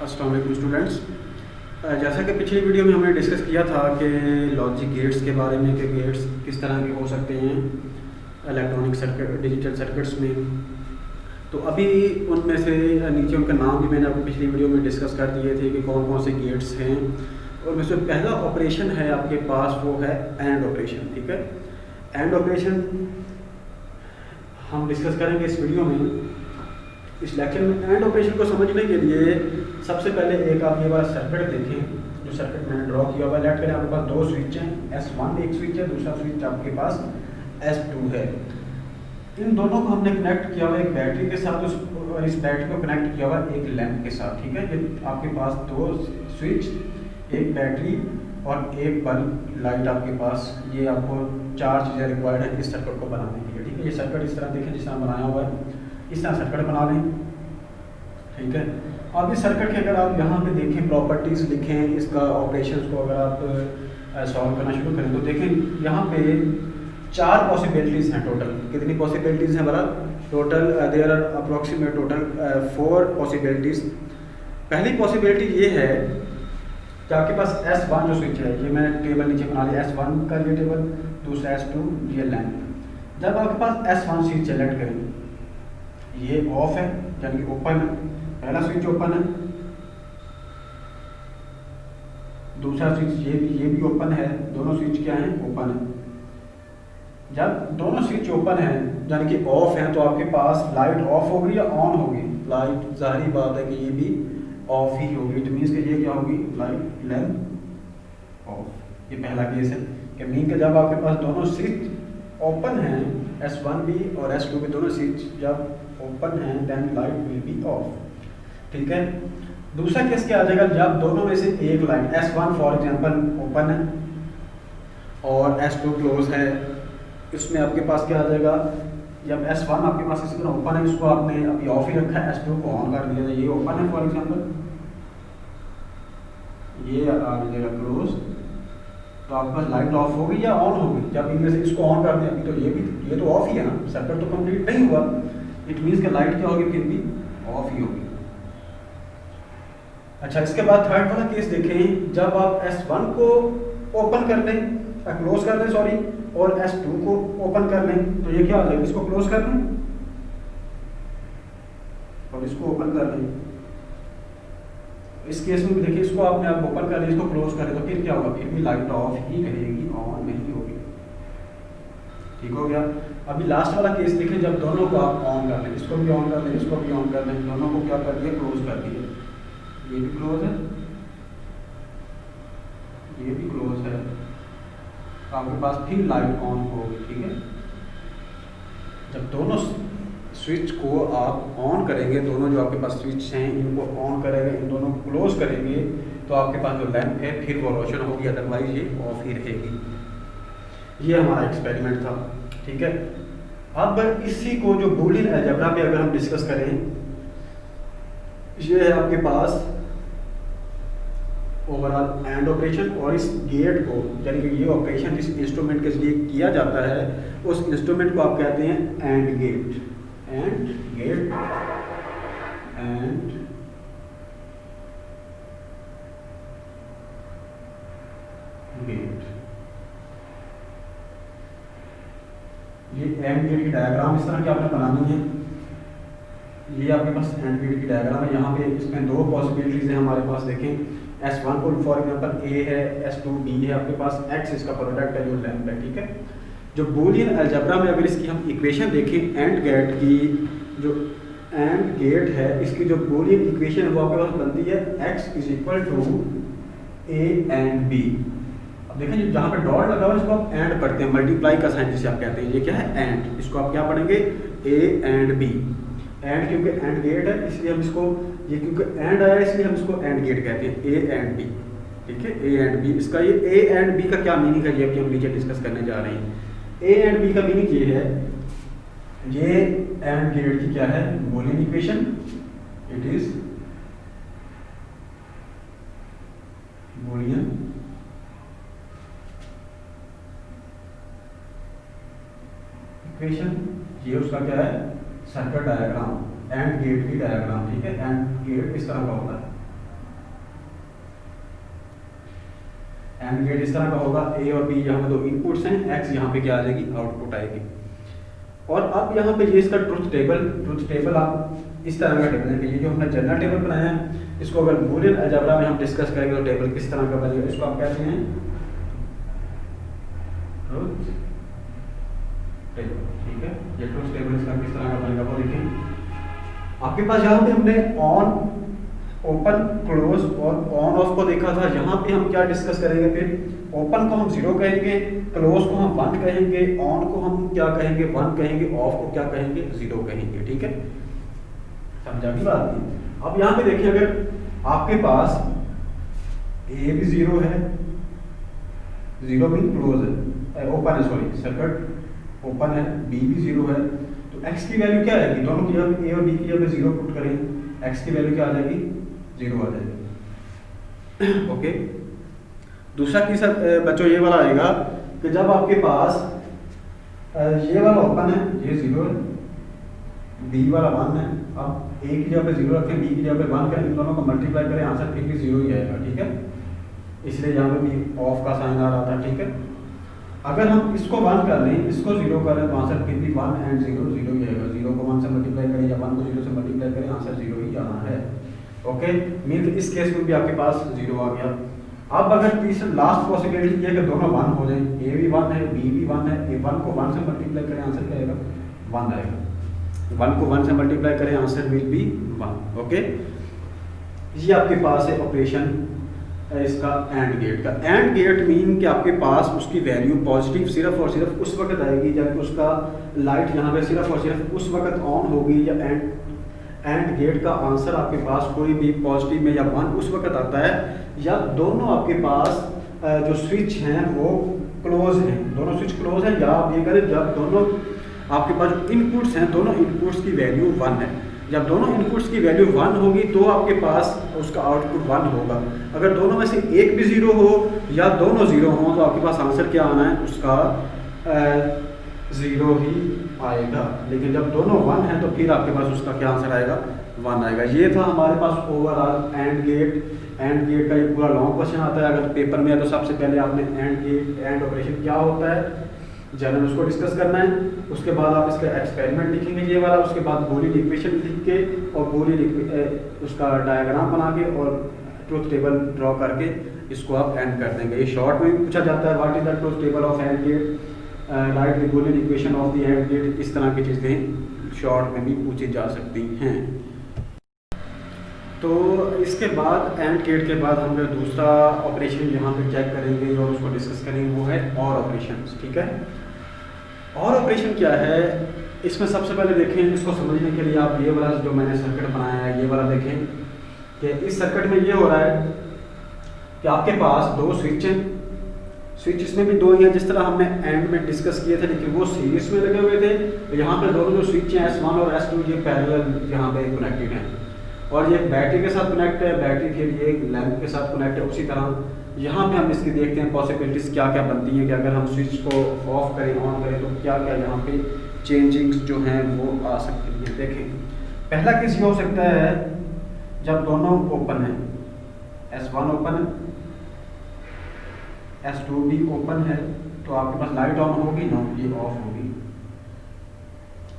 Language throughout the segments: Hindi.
अस्सलाम वालेकुम स्टूडेंट्स। जैसा कि पिछली वीडियो में हमने डिस्कस किया था कि लॉजिक गेट्स के बारे में कि गेट्स किस तरह के हो सकते हैं इलेक्ट्रॉनिक सर्किट डिजिटल सर्किट्स में। तो अभी उनमें से नीचे उनका नाम भी मैंने आपको पिछली वीडियो में डिस्कस कर दिए थे कि कौन कौन से गेट्स हैं। और में से पहला ऑपरेशन है आपके पास, वो है एंड ऑपरेशन। ठीक है, एंड ऑपरेशन हम डिस्कस करेंगे इस वीडियो में, इस लेक्चर में। एंड ऑपरेशन को समझने के लिए सबसे पहले एक आप ये वाला सर्किट देखें, जो सर्किट मैंने ड्रॉ किया हुआ है। लेट करें आपके पास दो स्विच हैं, S1 एक स्विच है, दूसरा स्विच आपके पास S2 है। इन दोनों को हमने कनेक्ट किया हुआ एक बैटरी के साथ, और इस बैटरी को कनेक्ट किया हुआ एक लैंप के साथ। ठीक है, ये आपके पास दो स्विच, एक बैटरी और एक बल्ब लाइट आपके पास, ये आपको चार चीज़ें रिक्वायर्ड है इस सर्किट को बनाने के लिए। ठीक है, ये सर्किट इस तरह देखें जिस तरह बनाया हुआ है, इस तरह सर्किट बना लें। ठीक है, अब इस सर्किट के अगर आप यहाँ पे देखें, प्रॉपर्टीज़ लिखें, इसका ऑपरेशंस को अगर आप सॉल्व करना शुरू करें तो देखें यहाँ पे चार पॉसिबिलिटीज़ हैं टोटल। कितनी पॉसिबिलिटीज़ हैं बड़ा? Total there are approximate total 4 possibilities. पहली पॉसिबिलिटी ये है कि आपके पास S1 जो स्विच है, ये मैंने टेबल नीचे बना लिया, S1 का ये टेबल, दूसरा S2, ये लैंप। जब आपके पास S1 स्विच सेलेक्ट करें, ये ऑफ है यानी कि ओपन है, पहला स्विच ओपन है। दूसरा स्विच ये भी ओपन है, दोनों स्विच क्या हैं? ओपन है। जब दोनों स्विच ओपन है यानी कि ऑफ है, तो आपके पास लाइट ऑफ होगी या ऑन होगी? लाइट जाहिर बात है कि ये भी ऑफ ही होगी। इट मीन्स कि ये क्या होगी? Light lamp of. ये पहला केस है कि मीन के जब आपके पास दोनों स्विच ओपन हैं, S1 भी और S2 भी दोनों स्विच जब ओपन है, then light will be off. ठीक है, दूसरा केस क्या आ जाएगा? जब दोनों में से एक light, S1 for example open है और S2 क्लोज है, इसमें आपके पास क्या आ जाएगा? जब S1 आपके पास इसी तरह ओपन है, इसको आपने अभी ऑफ ही रखा है, S2 को ऑन कर दिया, ये ओपन है फॉर एग्जांपल, ये आ जाएगा क्लोज, तो आपके पास लाइट ऑफ होगी या ऑन होगी? जब इनमें से इसको ऑन कर दें, अभी तो ये तो ऑफ ही है ना, सर्किट तो कंप्लीट नहीं हुआ। इट मीन्स कि लाइट क्या होगी? फिर भी ऑफ ही होगी। अच्छा, इसके बाद थर्ड वाला केस देखें, जब आप S1 को ओपन कर लें, क्लोज कर लें सॉरी, और S2 को ओपन कर लें, तो ये क्या हो जाएगा? इसको क्लोज कर लें और इसको ओपन कर लें। इस केस में भी देखिए, इसको आपने आप ओपन कर लिया, इसको क्लोज करें, तो फिर क्या होगा? फिर भी लाइट ऑफ ही रहेगी, ऑन नहीं होगी। ठीक हो गया। अभी लास्ट वाला केस देखें, जब दोनों को आप ऑन कर लें, इसको भी ऑन कर लें, इसको भी ऑन कर लें, दोनों को क्या कर दिया? क्लोज कर दिया। ये भी क्लोज है, ये भी क्लोज है, तो आपके पास फिर लाइट ऑन होगी। ठीक है, जब दोनों स्विच को आप ऑन करेंगे, दोनों जो आपके पास स्विच हैं इनको ऑन करेंगे, इन दोनों को क्लोज करेंगे, तो आपके पास जो लैंप है फिर वो रोशन होगी, अदरवाइज ये ऑफ ही रहेगी। ये हमारा एक्सपेरिमेंट था। ठीक है, अब इसी को जो बूलियन अलजेब्रा पे अगर हम डिस्कस करें, ये है आपके पास ओवरऑल एंड ऑपरेशन, और इस गेट को यानी कि ये ऑपरेशन जिस इंस्ट्रूमेंट के जरिए किया जाता है, उस इंस्ट्रूमेंट को आप कहते हैं and gate. And gate, and gate. ये एंड गेट की डायग्राम इस तरह की आपने बनानी है। ये आपके पास एंड गेट की डायग्राम है। यहाँ पे इसमें दो पॉसिबिलिटीज है हमारे पास। देखें, S1 को फॉर एग्जांपल A है, S2 B है, आपके पास X इसका प्रोडक्ट है जो लैंप है। ठीक है, जो बूलियन अलजेब्रा में अगर इसकी हम इक्वेशन देखें एंड गेट की, जो एंड गेट है, इसकी जो बूलियन इक्वेशन है वो आपके पास बनती है X = A and B। अब देखें, जो जहाँ पे डॉट लगा हुआ है इसको आप एंड पढ़ते हैं, मल्टीप्लाई का साइन जिसे आप कहते हैं, ये क्या है? एंड। इसको आप क्या पढ़ेंगे? A and B। एंड क्योंकि एंड गेट है इसलिए हम इसको, ये क्योंकि एंड आया इसलिए हम इसको एंड गेट कहते हैं, A and B। ठीक है, A and B। इसका ये A and B का क्या मीनिंग है, ये अभी हम नीचे डिस्कस करने जा रहे हैं। A and B का मीनिंग ये है, ये एंड गेट की क्या है? Boolean equation. It is Boolean equation. ये उसका क्या है? सर्किट डायग्राम, एंड गेट की डायग्राम। ठीक है, एंड गेट इस तरह का होता है। एंड गेट इस तरह का होगा, ए और बी यहाँ पे दो इनपुट्स हैं, एक्स यहाँ पे क्या आ जाएगी, आउटपुट आएगी। और अब यहाँ पे ये इसका ट्रुथ टेबल आप इस तरह का टेबल है कि ये जो हमने जनरल टेबल बनाया है, इसको अगर बूलियन अलजेब्रा में हम डिस्कस करेंगे तो टेबल किस तरह का बनेगा, इसको आप कहते हैं ट्रुथ टेबल। ठीक है, ये ट्रुथ टेबल इसका किस तरह का बनेगा वो देखें। आपके पास यहाँ पे हमने ऑन, ओपन, क्लोज और ऑन ऑफ को देखा था। यहाँ पे हम क्या डिस्कस करेंगे, फिर ओपन को हम 0 कहेंगे, क्लोज को हम 1 कहेंगे, ऑन को हम क्या कहेंगे, 1 कहेंगे, ऑफ को क्या कहेंगे, 0 कहेंगे। ठीक है, समझा की बात नहीं। अब यहाँ पे देखिए, अगर आपके पास ए भी 0 है, 0 मीन क्लोज है, ओपन है, सॉरी सर्किट ओपन है, बी भी 0 है, तो एक्स की वैल्यू क्या आएगी, दोनों की जगह ए और बी की जगह 0 पुट करें, एक्स की वैल्यू क्या आ जाएगी, 0 आ जाएगी। ओके, दूसरा की सर बच्चों ये वाला आएगा कि जब आपके पास ये वाला ओपन है, ये 0 है, बी वाला 1 है, अब ए की जगह पे 0 रखें, बी की जगह पे 1 करें, इन दोनों को मल्टीप्लाई करें, आंसर फिर भी 0 ही आएगा। ठीक है, इसलिए यहाँ पे भी ऑफ का साइन आ रहा था। ठीक है, अगर हम इसको 1 कर लें, इसको 0 करें तो आंसर फिर भी 1 एंड 0 0 ही आएगा। 0 को 1 से मल्टीप्लाई करें या 1 को 0 से मल्टीप्लाई करें, आंसर 0 ही आना है। ओके, मीन इस केस में भी आपके पास 0 आ गया। अब अगर तीसरा लास्ट पॉसिबिलिटी ये कि दोनों 1 हो जाए, ए भी 1 है, बी भी 1 है, ए 1 को 1 से मल्टीप्लाई करें, आंसर क्या आएगा, 1 आएगा। 1 को 1 से मल्टीप्लाई करें, आंसर विल बी 1। ओके, ये आपके पास है ऑपरेशन इसका एंड गेट का। एंड गेट मीन कि आपके पास उसकी वैल्यू पॉजिटिव सिर्फ और सिर्फ उस वक्त आएगी जब उसका लाइट यहाँ पे सिर्फ और सिर्फ उस वक्त ऑन होगी, या एंड गेट का आंसर आपके पास कोई भी पॉजिटिव में या 1 उस वक्त आता है, या दोनों आपके पास जो स्विच हैं वो क्लोज हैं, दोनों स्विच क्लोज हैं, या आप ये करें जब दोनों आपके पास जो इनपुट्स हैं, दोनों इनपुट्स की वैल्यू 1 है। जब दोनों इनपुट्स की वैल्यू 1 होगी तो आपके पास उसका आउटपुट 1 होगा। अगर दोनों में से एक भी 0 हो या दोनों 0 हो तो आपके पास आंसर क्या आना है, उसका 0 ही आएगा। लेकिन जब दोनों 1 हैं तो फिर आपके पास उसका क्या आंसर आएगा, 1 आएगा। ये था हमारे पास overall and gate. And gate का ये पूरा लॉन्ग क्वेश्चन आता है, अगर पेपर में है तो सबसे पहले आपने एंड गेट, एंड ऑपरेशन क्या होता है जनरल उसको डिस्कस करना है। उसके बाद आप इसका एक्सपेरिमेंट लिखेंगे ये वाला, उसके बाद बूलियन इक्वेशन लिख के और बूलियन उसका डायग्राम बना के और ट्रुथ टेबल ड्रॉ करके इसको आप एंड कर देंगे। ये शॉर्ट में भी पूछा जाता है, what is the truth table of and gate, write the Boolean equation of the and gate. इस तरह की चीज़ें शॉर्ट में भी पूछी जा सकती हैं। तो इसके बाद एंड गेट के बाद हम जो दूसरा ऑपरेशन यहाँ पे चेक करेंगे और उसको डिस्कस करेंगे वो है और ऑपरेशन। ठीक है, और ऑपरेशन क्या है, इसमें सबसे पहले देखें, इसको समझने के लिए आप ये वाला जो मैंने सर्किट बनाया है ये वाला देखें कि इस सर्किट में ये हो रहा है कि आपके पास दो स्विच हैं, स्विच इसमें भी दो ही हैं जिस तरह हमने एंड में डिस्कस किए थे, लेकिन वो सीरीज में लगे हुए थे। तो यहाँ पे दोनों जो स्विच हैं S1 और S2 ये पैरेलल यहाँ पे कनेक्टेड हैं, और ये बैटरी के साथ कनेक्ट है, बैटरी के लिए लैंप के साथ कनेक्ट है। उसी तरह यहाँ पे हम इसकी देखते हैं पॉसिबिलिटीज़ क्या क्या बनती हैं कि अगर हम स्विच को ऑफ करें ऑन करें तो क्या क्या यहाँ पे चेंजिंग्स जो हैं वो आ सकती हैं। देखें, पहला केस ये हो सकता है जब दोनों ओपन है, S1 ओपन है, S2 भी ओपन है, तो आपके पास लाइट ऑन होगी ना, ये ऑफ होगी।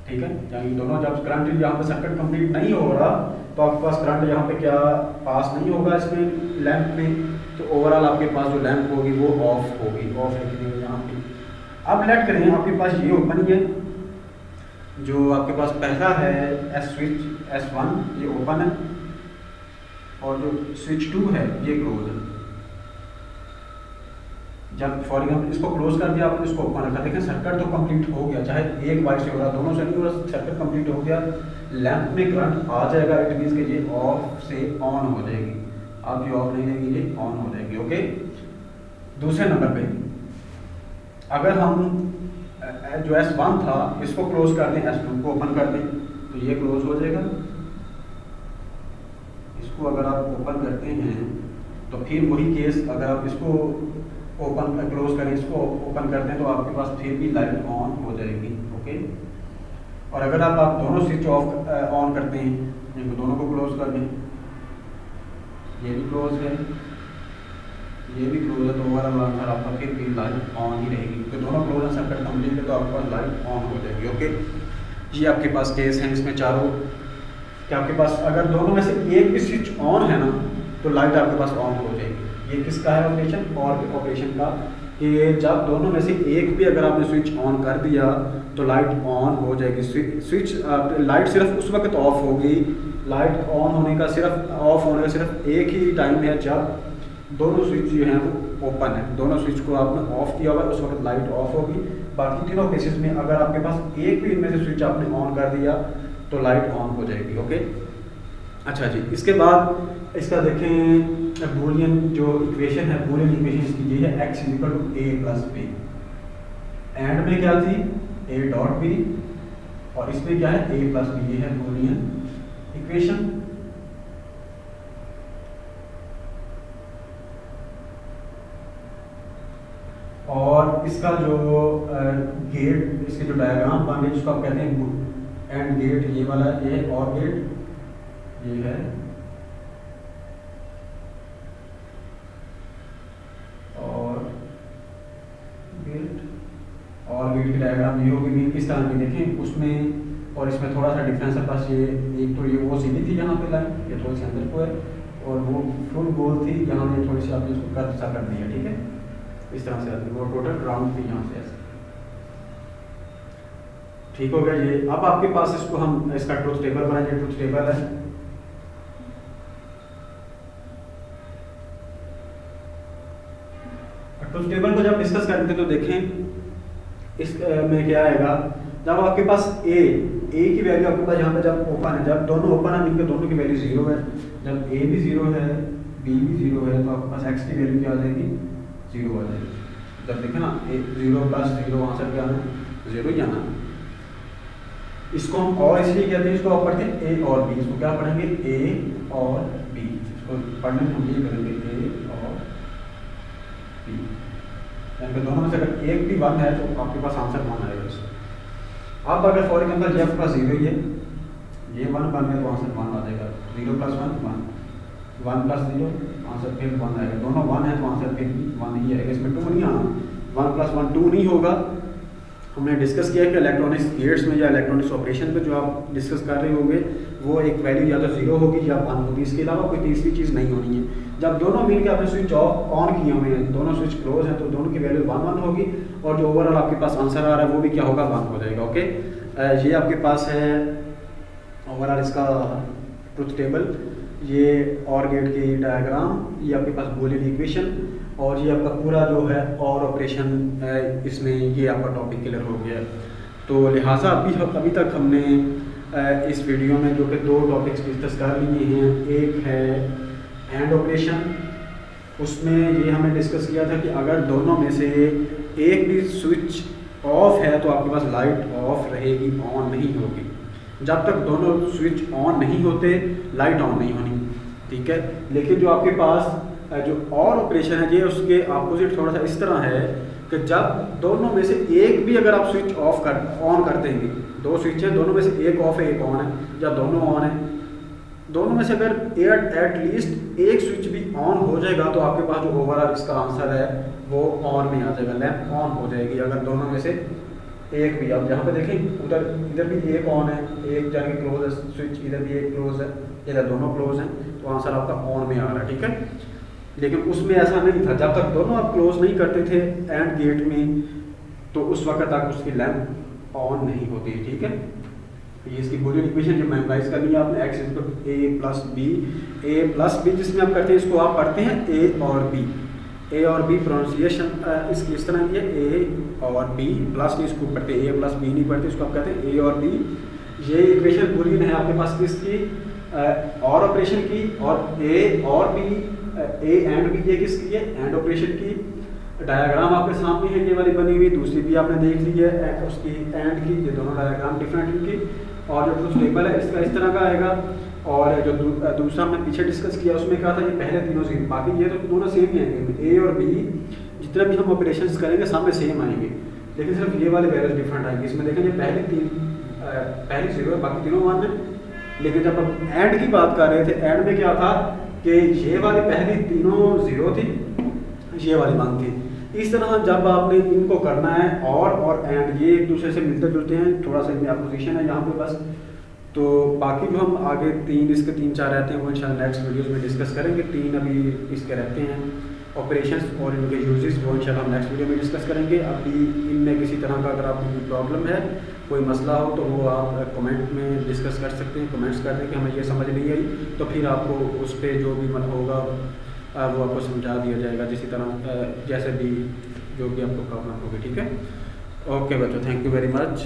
ठीक है, यानी दोनों जब करंट यहाँ पे सर्किट कंप्लीट नहीं हो रहा तो आपके पास करंट यहाँ पे क्या पास नहीं होगा इसमें लैंप में, तो ओवरऑल आपके पास जो लैंप होगी वो ऑफ होगी, ऑफ लिख देंगे यहाँ पे। अब लेट करें आपके पास ये ओपन ही है, जो आपके पास पहला है स्विच S1 ये ओपन है, और जो स्विच 2 है ये क्लोज है। जब फॉर एग्जाम्पल इसको क्लोज कर दिया आपने, इसको ओपन रखा, देखें सर्किट तो कंप्लीट हो गया, चाहे एक बाइट से हो रहा, दोनों से नहीं हो रहा, सर्किट कंप्लीट हो गया, लैंप में करंट आ जाएगा, इट मीन्स कि ये ऑफ से ऑन हो जाएगी। अब ये ऑफ नहीं रहेगी, ये ऑन हो जाएगी। ओके, दूसरे नंबर पे अगर हम जो S1 था इसको क्लोज कर दें, S2 को ओपन कर दें तो ये क्लोज हो जाएगा। इसको अगर आप ओपन करते हैं तो फिर वही केस, अगर आप इसको ओपन क्लोज करें, इसको ओपन करते हैं तो आपके पास फिर भी लाइट ऑन हो जाएगी। ओके, और अगर आप दोनों स्विच ऑफ ऑन करते हैं, इनको दोनों को क्लोज कर दें, ये भी क्लोज है, ये भी क्लोज है, तो ओवरऑल आंसर आपका फिर भी लाइट ऑन ही रहेगी, क्योंकि दोनों क्लोज हैं, सर्किट कंप्लीट है, तो आपके पास लाइट ऑन हो जाएगी। ओके, ये आपके पास केस है इसमें चारों कि आपके पास अगर दोनों में से एक भी स्विच ऑन है ना तो लाइट आपके पास ऑन हो जाएगी। ये किसका है ऑपरेशन? और ऑपरेशन का, कि जब दोनों में से एक भी अगर आपने स्विच ऑन कर दिया तो लाइट ऑन हो जाएगी। स्विच लाइट सिर्फ उस वक्त ऑफ होगी, लाइट ऑन होने का सिर्फ ऑफ होने का सिर्फ एक ही टाइम है जब दोनों स्विच जो हैं वो ओपन है। दोनों स्विच को आपने ऑफ किया हुआ है, उस वक्त लाइट ऑफ होगी। बाकी तीनों केसेस में अगर आपके पास एक भी इनमें से स्विच आपने ऑन कर दिया तो लाइट ऑन हो जाएगी। ओके, अच्छा जी, इसके बाद इसका देखें बूलियन जो इक्वेशन है, बूलियन इक्वेशन इसकी ये है x equal to a plus B. And में क्या थी? a डॉट b, और इसमें क्या है? a plus B. ये है बूलियन इक्वेशन। और इसका जो गेट, इसके जो डायग्राम बन गए जिसको आप कहते हैं एंड गेट, ये वाला ये और गेट ये है, और गेट की डायग्राम ये होगी मीन किस तरह की देखें उसमें, और इसमें थोड़ा सा डिफरेंस है बस। ये एक तो ये वो सीधी थी यहाँ पे लाइन, ये थोड़ी सी अंदर को है, और वो फुल गोल थी, यहाँ ये थोड़ी सी आपने इसको कर्व सा कर दिया। ठीक है, इस तरह से आती है, वो टोटल राउंड थी यहाँ से ऐसे। ठीक हो गया ये। अब आपके पास इसको हम इसका ट्रुथ टेबल बनाएंगे। ट्रुथ टेबल है ट्रुथ टेबल को जब डिस्कस करेंगे तो देखें इस में क्या आएगा। जब आपके पास ए की वैल्यू आपके पास यहाँ पे जब ओपन है, जब दोनों ओपन है इनके दोनों की वैल्यू 0 है, जब ए भी 0 है बी भी 0 है, तो आपके पास एक्स की वैल्यू क्या आ जाएगी? 0 आ जाएगी। जब देखें ना 0 प्लस 0 वहाँ से क्या है? 0 ही आना। इसको हम और इसलिए कहते हैं, इसको आप पढ़ते हैं ए और बी। इसको क्या पढ़ेंगे? ए और बी। इसको पढ़ने में हम ये करेंगे ए और बी, यानी कि दोनों में से अगर एक भी 1 है तो आपके पास आंसर 1 आएगा इसका। अब अगर फॉर एग्जाम्पल ये आपके पास 0 ही है, ये 1 बन गया तो आंसर 1 आ जाएगा। 0 प्लस 1 1, 1 प्लस 0 आंसर फिर 1 आएगा। दोनों 1 है तो आंसर फिर 1 ही आएगा, इसमें 2 नहीं आना। 1 प्लस 1 2 नहीं होगा। हमने डिस्कस किया कि इलेक्ट्रॉनिक्स गेट्स में या इलेक्ट्रॉनिक्स ऑपरेशन में जो आप डिस्कस कर रहे होंगे वो एक वैल्यू या तो 0 होगी या 1 होगी, इसके अलावा कोई तीसरी चीज़ नहीं होनी है। जब दोनों मिल के आपने स्विच ऑफ ऑन किए हुए हैं, दोनों स्विच क्लोज हैं, तो दोनों की वैल्यू 1 1 होगी, और जो ओवरऑल आपके पास आंसर आ रहा है वो भी क्या होगा? 1 हो जाएगा। ओके, ये आपके पास है ओवरऑल इसका ट्रुथ टेबल, ये और गेट की डायग्राम, ये आपके पास बूलियन इक्वेशन, और ये आपका पूरा जो है और ऑपरेशन है, इसमें ये आपका टॉपिक क्लियर हो गया। तो लिहाजा अभी तक हमने इस वीडियो में जो कि 2 टॉपिक्स डिस्कस कर लिए हैं। एक है एंड ऑपरेशन, उसमें ये हमने डिस्कस किया था कि अगर दोनों में से एक भी स्विच ऑफ है तो आपके पास लाइट ऑफ रहेगी, ऑन नहीं होगी। जब तक दोनों स्विच ऑन नहीं होते लाइट ऑन नहीं होनी। ठीक है, लेकिन जो आपके पास जो और ऑपरेशन है ये उसके अपोजिट थोड़ा सा इस तरह है कि जब दोनों में से एक भी अगर आप स्विच ऑन कर देंगे, 2 स्विच हैं, दोनों में से एक ऑफ है एक ऑन है, या दोनों ऑन है, दोनों में से अगर एट लीस्ट एक स्विच भी ऑन हो जाएगा तो आपके पास जो ओवरऑल इसका आंसर है वो ऑन में आ जाएगा, लैंप ऑन हो जाएगी। अगर दोनों में से एक भी, आप यहाँ पे देखें उधर इधर भी एक ऑन है, एक जाके क्लोज है स्विच, इधर भी एक क्लोज है, इधर दोनों क्लोज हैं, तो आंसर आपका ऑन में आ रहा है। ठीक है, लेकिन उसमें ऐसा नहीं था। जब तक दोनों आप क्लोज नहीं करते थे एंड गेट में तो उस वक्त तक उसकी लैंप ऑन नहीं होती। ठीक है, ये इसकी बूलियन इक्वेशन जो मेमोराइज करनी है आपने, x इक्वल ए प्लस बी, जिसमें आप करते हैं इसको आप पढ़ते हैं ए और बी प्रोनाउंसिएशन इसकी इस तरह की है, ए और बी प्लस नहीं, इसको पढ़ते ए प्लस बी नहीं पढ़ते, इसको आप कहते हैं ए और बी। ये इक्वेशन बूलियन है आपके पास किसकी? और ऑपरेशन की, और ए और बी, ए एंड बी ये किसकी है? एंड ऑपरेशन की। डायग्राम आपके सामने है ये वाली बनी हुई, दूसरी भी आपने देख ली है उसकी एंड की, ये दोनों डायग्राम डिफरेंट इनकी। और जो ट्रुथ टेबल है इसका इस तरह का आएगा, और जो दूसरा हमने पीछे डिस्कस किया उसमें कहा था ये पहले तीनों सेम, बाकी ये तो दोनों सेम ही आएंगे। ए और बी जितने भी हम ऑपरेशंस करेंगे सामने सेम आएंगे, लेकिन सिर्फ ये वाले वैल्यूज डिफरेंट आएंगे। इसमें देखेंगे पहली 0 है, बाकी तीनों 1 है। लेकिन जब हम एंड की बात कर रहे थे, एंड में क्या था कि ये वाली पहली तीनों 0 थी, ये वाली बात थी। इस तरह जब आपने इनको करना है और एंड ये एक दूसरे से मिलते जुलते हैं, थोड़ा सा इनमें अपोजिशन है यहाँ पे बस। तो बाकी जो हम आगे इसके तीन चार रहते हैं वो इंशाल्लाह नेक्स्ट वीडियोस में डिस्कस करेंगे। तीन अभी इसके रहते हैं ऑपरेशंस और इनके यूजेस, वो इंशाल्लाह हम नेक्स्ट वीडियो में डिस्कस करेंगे। अभी इनमें किसी तरह का अगर आपको कोई प्रॉब्लम है, कोई मसला हो, तो वो आप कमेंट में डिस्कस कर सकते हैं। कमेंट्स कर दें कि हमें ये समझ नहीं आई, तो फिर आपको उस पर जो भी मन होगा वो आपको समझा दिया जाएगा, जिस तरह जैसे भी जो भी आपको प्रॉब्लम होगी। ठीक है, ओके बच्चों, थैंक यू वेरी मच।